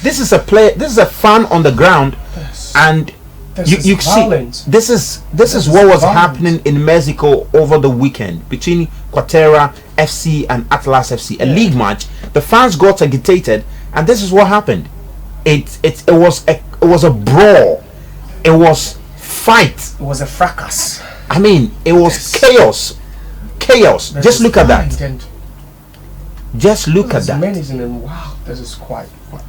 this is a play. This is a fan on the ground, and you see this is what was happening in Mexico over the weekend between Quatera FC and Atlas FC, a league match. The fans got agitated, and this is what happened. It was a brawl. It was fight. It was a fracas. I mean, it was chaos. Just look at that. Just look at that. Wow, this is quite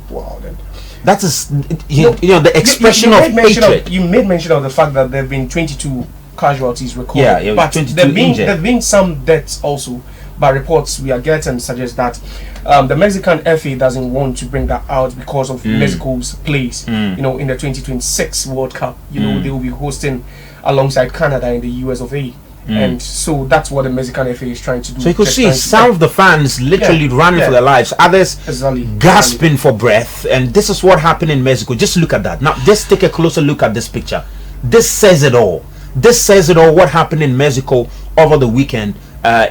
wild. And that is, you know, the expression of hatred. You made mention of the fact that there have been 22 casualties recorded. Yeah, but 22 there injured. have been some deaths also. By reports we are getting suggest that the Mexican FA doesn't want to bring that out because of Mexico's place. You know, in the 2026 World Cup, you know, they will be hosting alongside Canada in the US of A. And so that's what the Mexican FA is trying to do. So you could see some of the fans literally running for their lives, others gasping for breath, and this is what happened in Mexico. Just look at that. Now, just take a closer look at this picture. This says it all. This says it all. What happened in Mexico over the weekend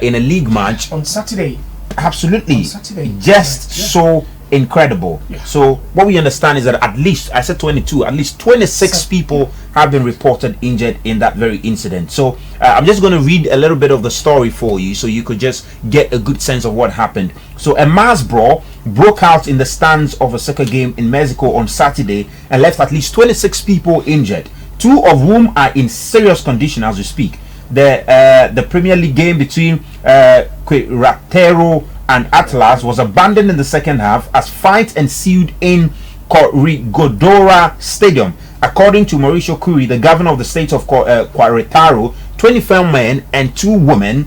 in a league match on Saturday? Absolutely, on Saturday. Just so incredible. So what we understand is that at least, I said 22, at least 26 people have been reported injured in that very incident. So I'm just going to read a little bit of the story for you so you could just get a good sense of what happened. So a mass brawl broke out in the stands of a soccer game in Mexico on Saturday and left at least 26 people injured, 2 of whom are in serious condition as we speak. The Premier League game between Querétaro and Atlas was abandoned in the second half as fights ensued in Corregidora Stadium. According to Mauricio Curi, the governor of the state of Querétaro, 24 men and 2 women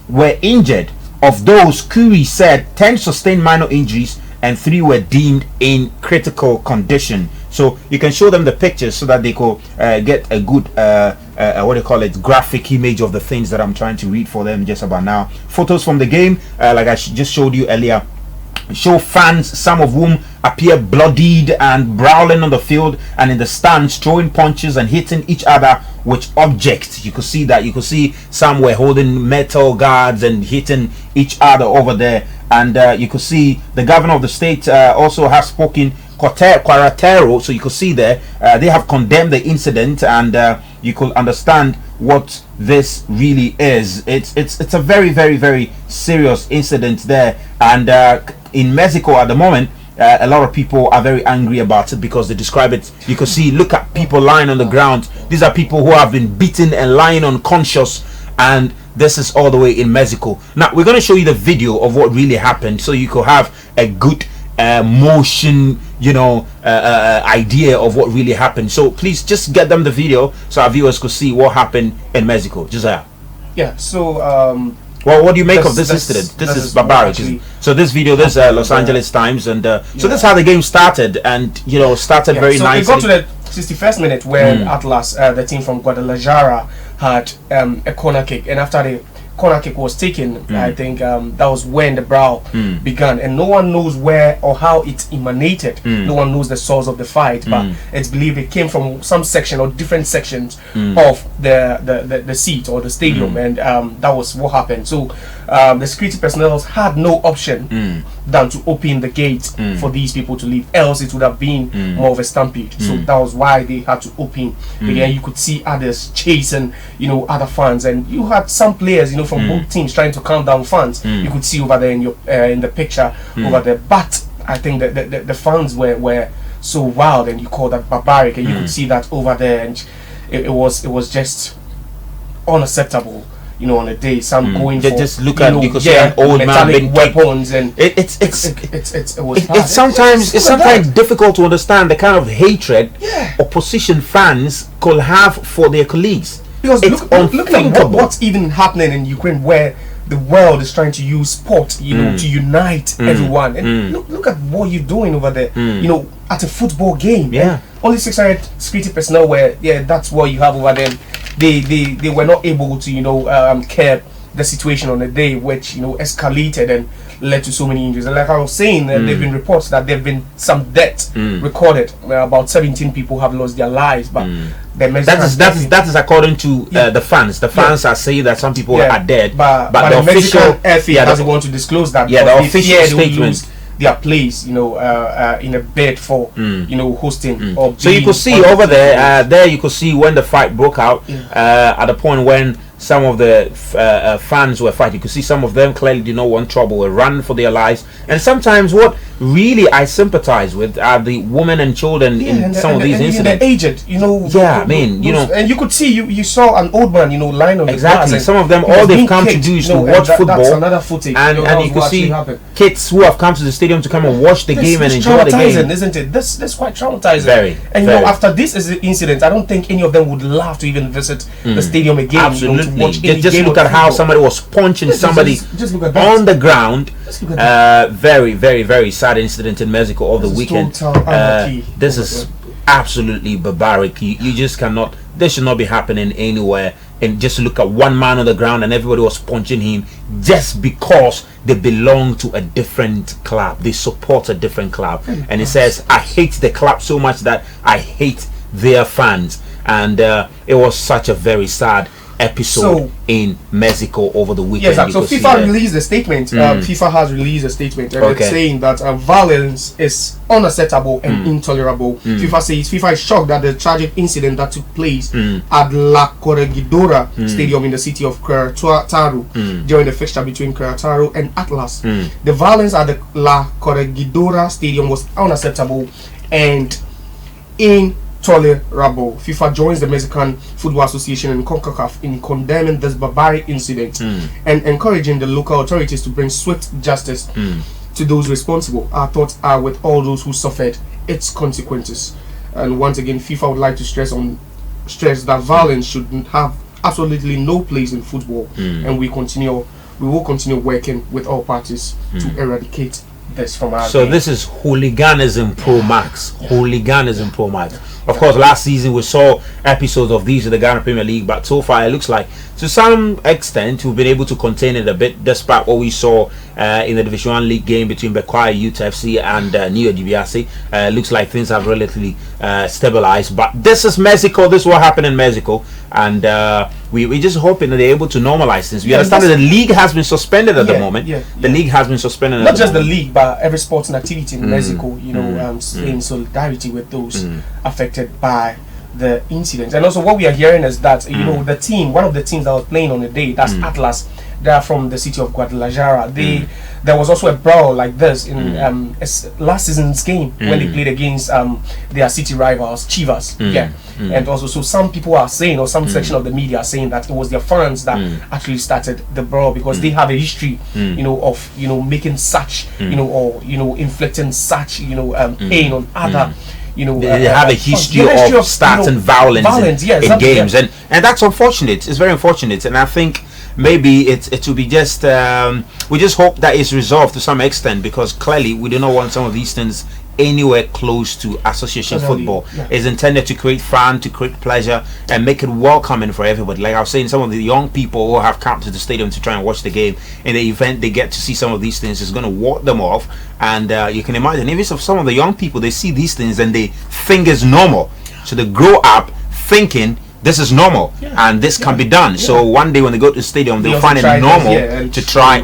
were injured. Of those, Curi said 10 sustained minor injuries and 3 were deemed in critical condition. So you can show them the pictures so that they could get a good what do you call it, graphic image of the things that I'm trying to read for them just about now. Photos from the game, like I just showed you earlier, show fans, some of whom appear bloodied and brawling on the field and in the stands, throwing punches and hitting each other with objects. You could see that. You could see some were holding metal guards and hitting each other over there. And you could see the governor of the state also has spoken, Querétaro. So you could see there they have condemned the incident, and you could understand what this really is. It's a very, very, very serious incident there, and in Mexico at the moment, a lot of people are very angry about it because they describe it. You can see, look at people lying on the ground. These are people who have been beaten and lying unconscious, and this is all the way in Mexico. Now we're going to show you the video of what really happened so you could have a good motion, you know, idea of what really happened. So please just get them the video so our viewers could see what happened in Mexico. Josiah. Yeah, so well, what do you make of this incident? This is barbaric. So this video, this Los Angeles Times, and so this is how the game started, and you know, started very nicely. So we got to the 61st minute when Atlas, the team from Guadalajara, had a corner kick, and after the corner kick was taken, I think that was when the brawl began, and no one knows where or how it emanated. No one knows the source of the fight, but it's believed it came from some section or different sections of the seat or the stadium, and that was what happened. So the security personnel had no option than to open the gate for these people to leave, else it would have been more of a stampede. So that was why they had to open the gate. You could see others chasing, you know, other fans, and you had some players, you know, from both teams trying to calm down fans. You could see over there in your in the picture over there. But I think that the fans were so wild, and you call that barbaric, and you could see that over there, and it was just unacceptable. You know, on a day, some going for, just look at, you could see an old man being weapons, and it's sometimes difficult to understand the kind of hatred opposition fans could have for their colleagues. Because look at what's even happening in Ukraine, where the world is trying to use sport, you know, to unite everyone. And look at what you're doing over there, you know, at a football game. Yeah, only 600 security personnel were. Yeah, that's what you have over there. They were not able to, you know, curb the situation on the day, which, you know, escalated and led to so many injuries. And like I was saying, there have been reports that there have been some deaths recorded. About 17 people have lost their lives, but that is according to the fans. The fans are saying that some people are dead, but the official FA doesn't want to disclose that. Yeah, the official statement. their place, in a bid for hosting or. So you could see over there, you could see when the fight broke out, at the point when some of the fans were fighting. You could see some of them clearly did not want trouble, were running for their lives. And sometimes what really I sympathize with are the women and children in some of these incidents. The aged, and you could see, you saw an old man, lying on the grass. Some of them, all they've come to do is to watch football. That's another footage. And you could see kids who have come to the stadium to come and watch the game and enjoy the game. Isn't it? This quite traumatizing. Very. And after this incident, I don't think any of them would love to even visit the stadium again. Absolutely. Just look at how somebody was punching somebody just look at on the ground. Very, very, very sad incident in Mexico over the weekend. This is absolutely barbaric. You just cannot. This should not be happening anywhere. And just look at one man on the ground and everybody was punching him just because they belong to a different club. They support a different club. And he says, I hate the club so much that I hate their fans. And it was such a very sad episode in Mexico over the weekend. Yes, so FIFA released a statement. FIFA has released a statement and it's saying that violence is unacceptable and intolerable. FIFA says FIFA is shocked that the tragic incident that took place at La Corregidora Stadium in the city of Querétaro during the fixture between Querétaro and Atlas. The violence at the La Corregidora Stadium was unacceptable and intolerable. FIFA joins the Mexican Football Association and CONCACAF in condemning this barbaric incident and encouraging the local authorities to bring swift justice to those responsible. Our thoughts are with all those who suffered its consequences. And once again, FIFA would like to stress that violence should have absolutely no place in football, and we will continue working with all parties to eradicate this from our game. This is hooliganism pro max. Hooliganism pro max. Of course, last season we saw episodes of these in the Ghana Premier League, but so far it looks like to some extent we've been able to contain it a bit, despite what we saw in the Division 1 League game between Bekwai Youth FC and New DBRC. Looks like things have relatively stabilized, but this is Mexico. This is what happened in Mexico, and we're just hoping that they're able to normalize things. We understand that the league has been suspended at the moment. The league has been suspended. Not just the league, but every sporting activity in Mexico. In solidarity with those affected by the incident. And also, what we are hearing is that the team, one of the teams that was playing on the day, that's Atlas. They are from the city of Guadalajara. There was also a brawl like this in last season's game when they played against their city rivals, Chivas. And also, so some people are saying, or some section of the media are saying that it was their fans that actually started the brawl because they have a history, of making such, or inflicting such, pain on other. They have a history of starting violence in games, and that's unfortunate. It's very unfortunate, and I think maybe it will be just we just hope that it's resolved to some extent, because clearly we do not want some of these things anywhere close to association football. It's intended to create fun, to create pleasure, and make it welcoming for everybody. Like I was saying, some of the young people who have come to the stadium to try and watch the game, in the event they get to see some of these things, it's going to ward them off. And you can imagine, even if some of the young people, they see these things and they think it's normal, so they grow up thinking this is normal and this can be done. So one day when they go to the stadium, they'll find it normal to try